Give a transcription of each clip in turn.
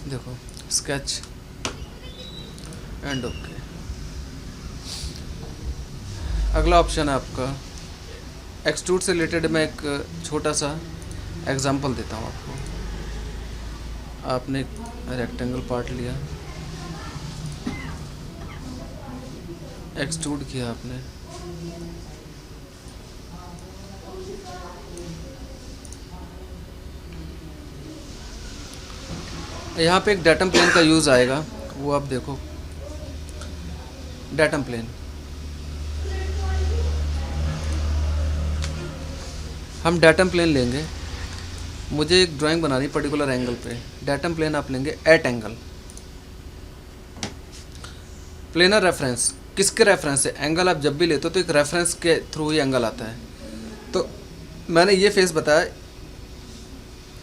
देखो sketch and okay. अगला option है आपका एक्सट्रूड से रिलेटेड। मैं एक छोटा सा एग्जांपल देता हूँ आपको। आपने एक रेक्टेंगल पार्ट लिया, एक्सट्रूड किया आपने, यहाँ पे एक डेटम प्लेन का यूज़ आएगा, वो आप देखो। डेटम प्लेन हम डेटम प्लेन लेंगे। मुझे एक ड्राइंग बनानी पर्टिकुलर एंगल पे। डेटम प्लेन आप लेंगे एट एंगल। प्लेनर रेफरेंस किसके रेफरेंस से? एंगल आप जब भी लेते हो तो एक रेफरेंस के थ्रू ही एंगल आता है। तो मैंने ये फेस बताया,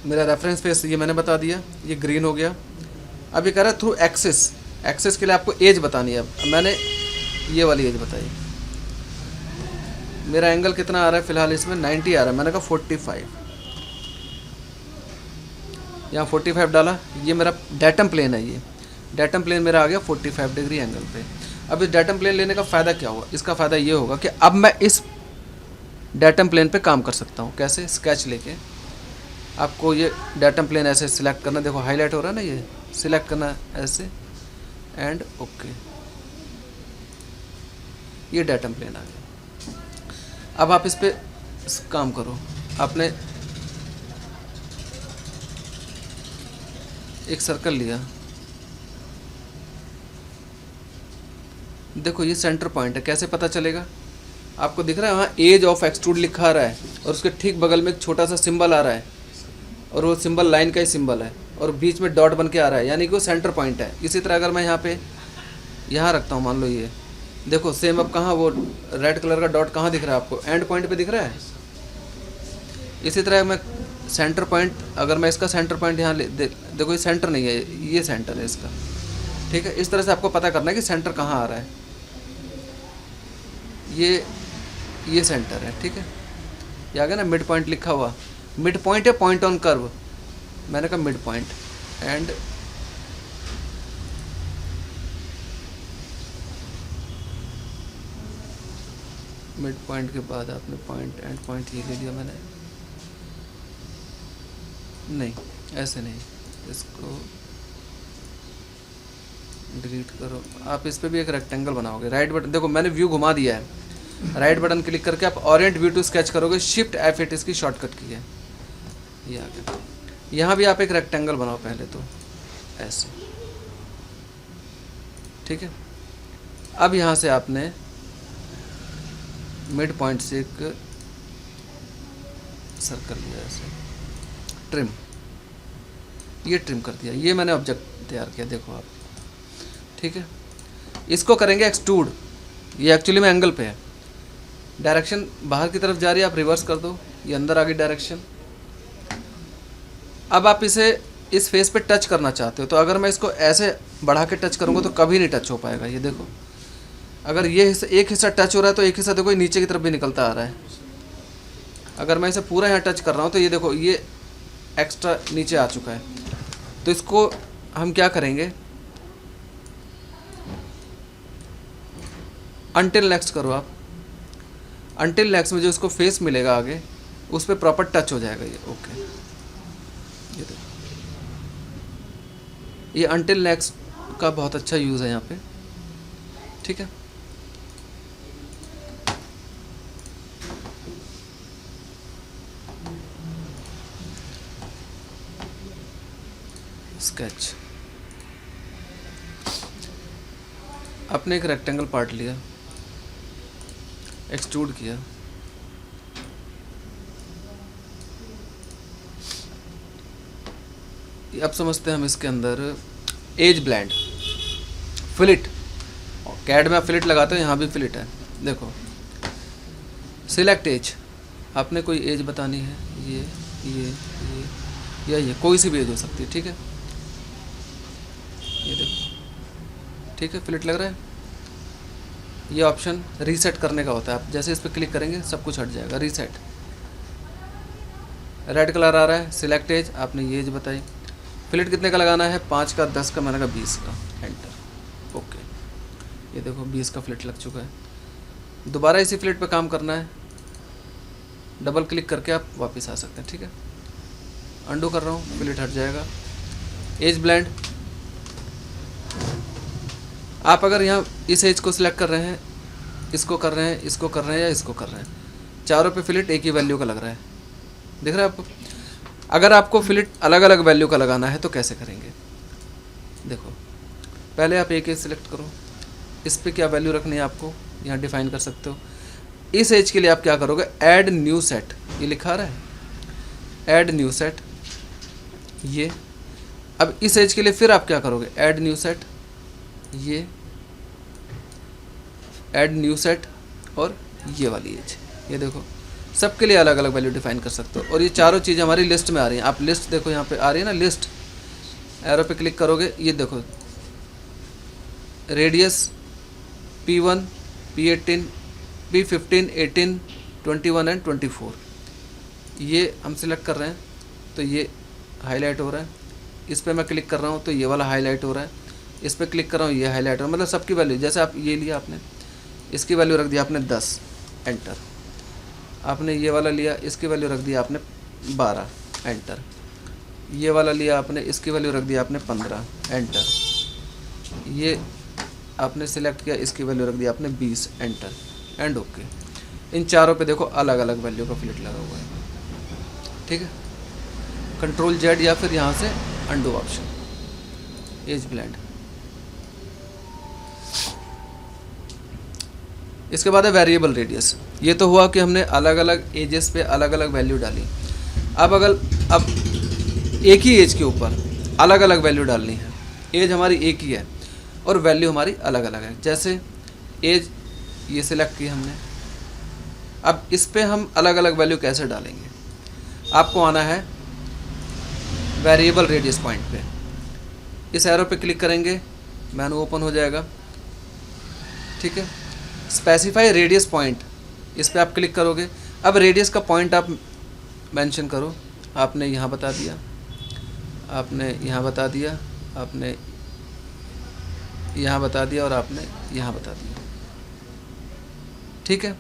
मेरा रेफरेंस फेस ये मैंने बता दिया, ये ग्रीन हो गया। अब ये कह रहा है थ्रू एक्सिस। एक्सिस के लिए आपको एज बतानी है। अब मैंने ये वाली एज बताई। मेरा एंगल कितना आ रहा है फिलहाल इसमें? 90 आ रहा है। मैंने कहा 45, यहाँ 45 डाला। ये मेरा डेटम प्लेन है। ये डेटम प्लेन मेरा आ गया 45 डिग्री एंगल पे। अब इस डेटम प्लेन लेने का फ़ायदा क्या होगा? इसका फ़ायदा ये होगा कि अब मैं इस डेटम प्लेन पे काम कर सकता हूँ। कैसे? स्केच लेके आपको ये डेटम प्लेन ऐसे सिलेक्ट करना। देखो हाईलाइट हो रहा है ना, ये सिलेक्ट करना ऐसे एंड ओके। ये डेटम प्लेन आ गया। अब आप इस पे काम करो। आपने एक सर्कल लिया, देखो ये सेंटर पॉइंट है। कैसे पता चलेगा? आपको दिख रहा है वहाँ एज ऑफ एक्सट्रूड लिखा आ रहा है और उसके ठीक बगल में एक छोटा सा सिंबल आ रहा है और वो सिंबल लाइन का ही सिंबल है और बीच में डॉट बन के आ रहा है, यानी कि वो सेंटर पॉइंट है। इसी तरह अगर मैं यहाँ पे यहाँ रखता हूँ, मान लो ये देखो सेम। अब कहाँ वो रेड कलर का डॉट कहाँ दिख रहा है आपको? एंड पॉइंट पे दिख रहा है। इसी तरह मैं सेंटर पॉइंट, अगर मैं इसका सेंटर पॉइंट यहाँ देखो ये सेंटर नहीं है, ये सेंटर है इसका। ठीक है, इस तरह से आपको पता करना है कि सेंटर कहाँ आ रहा है। ये सेंटर है। ठीक है, ये आ गया ना मिड पॉइंट लिखा हुआ। मिड पॉइंट है पॉइंट ऑन कर्व, मैंने कहा mid point and mid point के बाद आपने पॉइंट एंड पॉइंट ये ले लिया मैंने। नहीं ऐसे नहीं, इसको डिलीट करो। आप इस पर भी एक रेक्टेंगल बनाओगे। राइट बटन, देखो मैंने व्यू घुमा दिया है। राइट बटन क्लिक करके आप ओरिएंट व्यू टू स्केच करोगे। शिफ्ट F8 इसकी शॉर्टकट की है। ये आ गया। यहाँ भी आप एक रेक्टेंगल बनाओ पहले तो ऐसे। ठीक है, अब यहाँ से आपने मिड पॉइंट से एक सर्कल लिया ऐसे, ट्रिम, ये ट्रिम कर दिया। ये मैंने ऑब्जेक्ट तैयार किया, देखो आप। ठीक है, इसको करेंगे एक्सट्रूड। ये एक्चुअली में एंगल पे है, डायरेक्शन बाहर की तरफ जा रही है, आप रिवर्स कर दो, ये अंदर आ गई डायरेक्शन। अब आप इसे इस फेस पे टच करना चाहते हो, तो अगर मैं इसको ऐसे बढ़ा के टच करूँगा तो कभी नहीं टच हो पाएगा। ये देखो, अगर ये हिस्सा, एक हिस्सा टच हो रहा है तो एक हिस्सा देखो नीचे की तरफ भी निकलता आ रहा है। अगर मैं इसे पूरा यहाँ टच कर रहा हूँ तो ये देखो ये एक्स्ट्रा नीचे आ चुका है। तो इसको हम क्या करेंगे, अनटिल नेक्स्ट करो आप। अनटिल नेक्स्ट में जो इसको फेस मिलेगा आगे, उस पर प्रॉपर टच हो जाएगा ये। ओके, ये देखो, ये अनटिल नेक्स्ट का बहुत अच्छा यूज़ है यहाँ पे। ठीक है, स्केच। आपने एक रेक्टेंगल पार्ट लिया, एक्सट्रूड किया, अब समझते हैं हम इसके अंदर एज ब्लेंड, फिलिट। कैड में आप फिलिट लगाते हो, यहाँ भी फिलिट है। देखो सिलेक्ट एज, आपने कोई एज बतानी है, ये या ये कोई सी भी एज हो सकती है। ठीक है, ये देखो। ठीक है, फिलिट लग रहा है। ये ऑप्शन रीसेट करने का होता है। आप जैसे इस पर क्लिक करेंगे सब कुछ हट जाएगा। रीसेट, रेड कलर आ रहा है, सिलेक्ट एज, आपने ये एज बताई। फिलेट कितने का लगाना है? 5 का, 10 का, मैंने कहा 20 का। एंटर। ओके, ये देखो 20 का फिलेट लग चुका है। दोबारा इसी फिलेट पे काम करना है, डबल क्लिक करके आप वापस आ सकते हैं। ठीक है, अंडू कर रहा हूँ, फिलेट हट जाएगा। एज ब्लेंड, आप अगर यहाँ इस एज को सिलेक्ट कर रहे हैं, इसको कर रहे हैं, इसको कर रहे हैं या इसको कर रहे हैं, चारों पे फिलेट एक ही वैल्यू का लग रहा है। दिख रहा है आपको? अगर आपको फिलेट अलग अलग वैल्यू का लगाना है तो कैसे करेंगे? देखो, पहले आप एक एज सिलेक्ट करो, इस पर क्या वैल्यू रखनी है आपको यहाँ डिफाइन कर सकते हो। इस एज के लिए आप क्या करोगे? ऐड न्यू सेट, ये लिखा रहा है ऐड न्यू सेट, ये। अब इस एज के लिए फिर आप क्या करोगे? ऐड न्यू सेट, ये, ऐड न्यू सेट, और ये वाली एज। ये देखो, सबके लिए अलग अलग वैल्यू डिफाइन कर सकते हो। और ये चारों चीज़ें हमारी लिस्ट में आ रही हैं। आप लिस्ट देखो, यहाँ पे आ रही है ना लिस्ट, एरो पे क्लिक करोगे, ये देखो radius P1, P18, P15, 18, 21 and 24, ये हम सिलेक्ट कर रहे हैं तो ये हाईलाइट हो रहा है। इस पर मैं क्लिक कर रहा हूँ तो ये वाला हाईलाइट हो रहा है। इस पर क्लिक कर रहा हूँ, ये हाईलाइट हो रहा है। मतलब सबकी वैल्यू, जैसे आप ये लिया आपने, इसकी वैल्यू रख दिया आपने 10, एंटर। आपने ये वाला लिया, इसकी वैल्यू रख दिया आपने 12, एंटर। ये वाला लिया आपने, इसकी वैल्यू रख दिया आपने 15, एंटर। ये आपने सिलेक्ट किया, इसकी वैल्यू रख दिया आपने 20, एंटर, एंड ओके। इन चारों पे देखो अलग अलग वैल्यू का फिलेट लगा हुआ है। ठीक है, कंट्रोल जेड या फिर यहाँ से अंडू ऑप्शन, एज ब्लेंड। इसके बाद है वेरिएबल रेडियस। ये तो हुआ कि हमने अलग अलग एजेस पे अलग अलग वैल्यू डाली। अब एक ही एज के ऊपर अलग अलग वैल्यू डालनी है। एज हमारी एक ही है और वैल्यू हमारी अलग अलग है। जैसे एज ये सिलेक्ट की हमने, अब इस पे हम अलग अलग वैल्यू कैसे डालेंगे? आपको आना है वेरिएबल रेडियस पॉइंट पे, इस एरो पे क्लिक करेंगे, मेनू ओपन हो जाएगा। ठीक है, स्पेसिफाई रेडियस पॉइंट, इस पे आप क्लिक करोगे। अब रेडियस का पॉइंट आप मेंशन करो। आपने यहाँ बता दिया, आपने यहाँ बता दिया, आपने यहाँ बता दिया और आपने यहाँ बता दिया। ठीक है,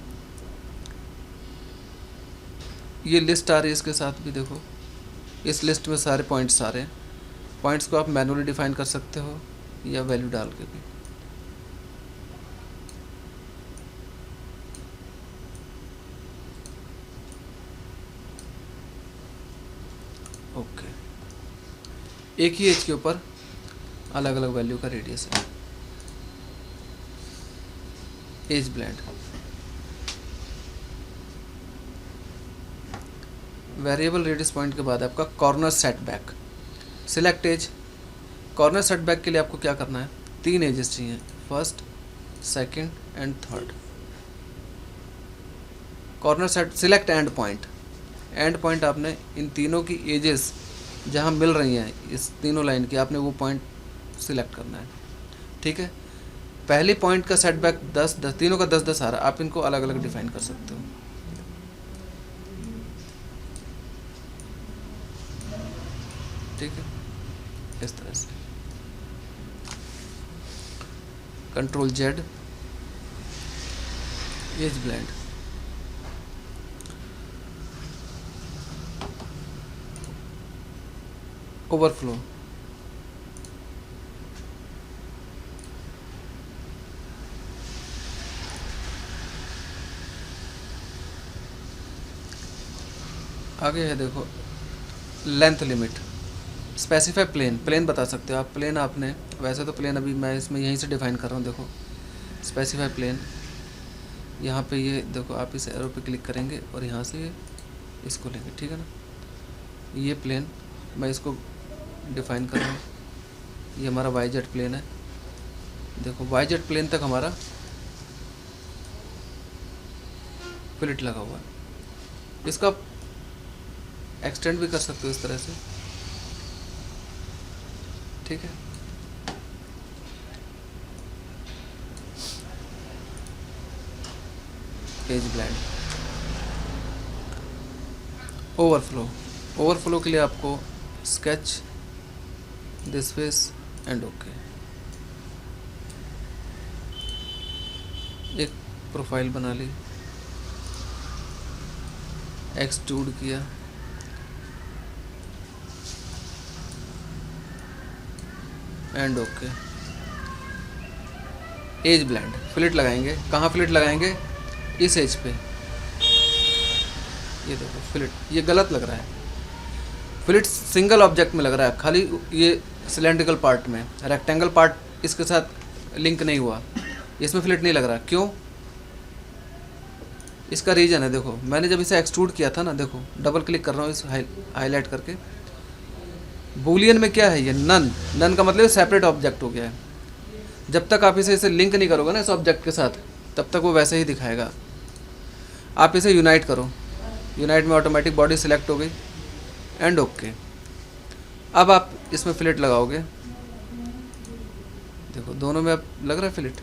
ये लिस्ट आ रही है, इसके साथ भी देखो, इस लिस्ट में सारे पॉइंट्स आ रहे हैं। पॉइंट्स को आप मैनुअली डिफाइन कर सकते हो या वैल्यू डाल के भी। ओके, एक ही एज के ऊपर अलग अलग वैल्यू का रेडियस है। Edge blend, variable radius point के बाद आपका corner setback, select edge. Corner setback के लिए आपको क्या करना है? 3 एजेस चाहिए, first, second and third. Corner set, select end point. End point आपने इन तीनों की एजेस जहाँ मिल रही हैं, इस तीनों लाइन की, आपने वो पॉइंट सिलेक्ट करना है। ठीक है, पहले पॉइंट का सेटबैक 10, तीनों का 10-10 आ रहा है। आप इनको अलग अलग डिफाइन कर सकते हो। ठीक है, इस तरह से control Z, edge blend. Overflow, आगे है देखो length limit. Specify plane, plane बता सकते हो आप। प्लेन आपने, वैसे तो प्लेन अभी मैं इसमें यहीं से डिफाइन कर रहा हूँ। देखो स्पेसिफाई प्लेन, यहाँ पे ये देखो, आप इस एरो पे क्लिक करेंगे और यहाँ से इसको लेंगे। ठीक है ना, ये प्लेन मैं इसको डिफाइन कर रहा हूँ। ये हमारा वाई जेड प्लेन है। देखो वाई जेड प्लेन तक हमारा फिलेट लगा हुआ है। इसका एक्सटेंड भी कर सकते हो इस तरह से। ठीक है, एज ब्लेंड। ओवरफ्लो, ओवरफ्लो के लिए आपको sketch this face and okay. एक प्रोफाइल बना ली, एक्सट्रूड किया, and okay. Edge blend, fillet लगाएंगे। कहाँ फिलेट लगाएंगे? इस एज पे। ये देखो फिलेट, ये गलत लग रहा है। फिलेट सिंगल ऑब्जेक्ट में लग रहा है, खाली ये सिलेंड्रिकल पार्ट में, रेक्टेंगल पार्ट इसके साथ लिंक नहीं हुआ, इसमें फिलेट नहीं लग रहा। क्यों? इसका रीज़न है, देखो मैंने जब इसे एक्सट्रूड किया था ना, देखो डबल क्लिक कर रहा हूँ इस हाईलाइट करके। बूलियन में क्या है? ये नन। नन का मतलब सेपरेट ऑब्जेक्ट हो गया है। जब तक आप इसे लिंक नहीं करोगे ना इस ऑब्जेक्ट के साथ, तब तक वो वैसे ही दिखाएगा। आप इसे यूनाइट करो, यूनाइट में ऑटोमेटिक बॉडी सिलेक्ट हो गई, एंड ओके। अब आप इसमें फिलेट लगाओगे, देखो दोनों में अब लग रहा है फिलेट,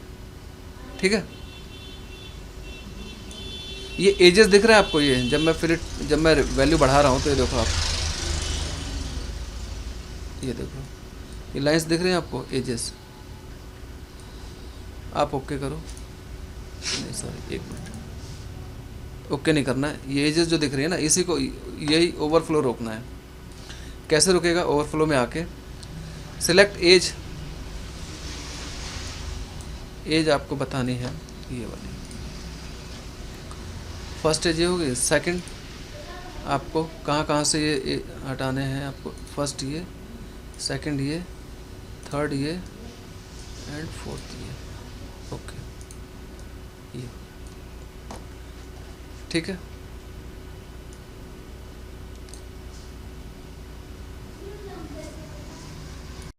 ठीक है। ये एजेस दिख रहा है आपको? ये जब मैं वैल्यू बढ़ा रहा हूँ तो ये देखो आप, ये देखो ये लाइंस दिख रहे हैं आपको, एजेस। आप ओके करो, नहीं सॉरी एक मिनट, ओके नहीं करना है। ये एजेस जो दिख रही है ना, इसी को, यही ओवरफ्लो रोकना है। कैसे रुकेगा? ओवरफ्लो में आके सिलेक्ट एज, एज आपको बतानी है ये वाली। फर्स्ट एज ये होगी, सेकंड आपको कहाँ से ये हटाने हैं आपको? फर्स्ट ये, सेकंड ये, थर्ड ये, एंड फोर्थ ये, ओके ये, ठीक है।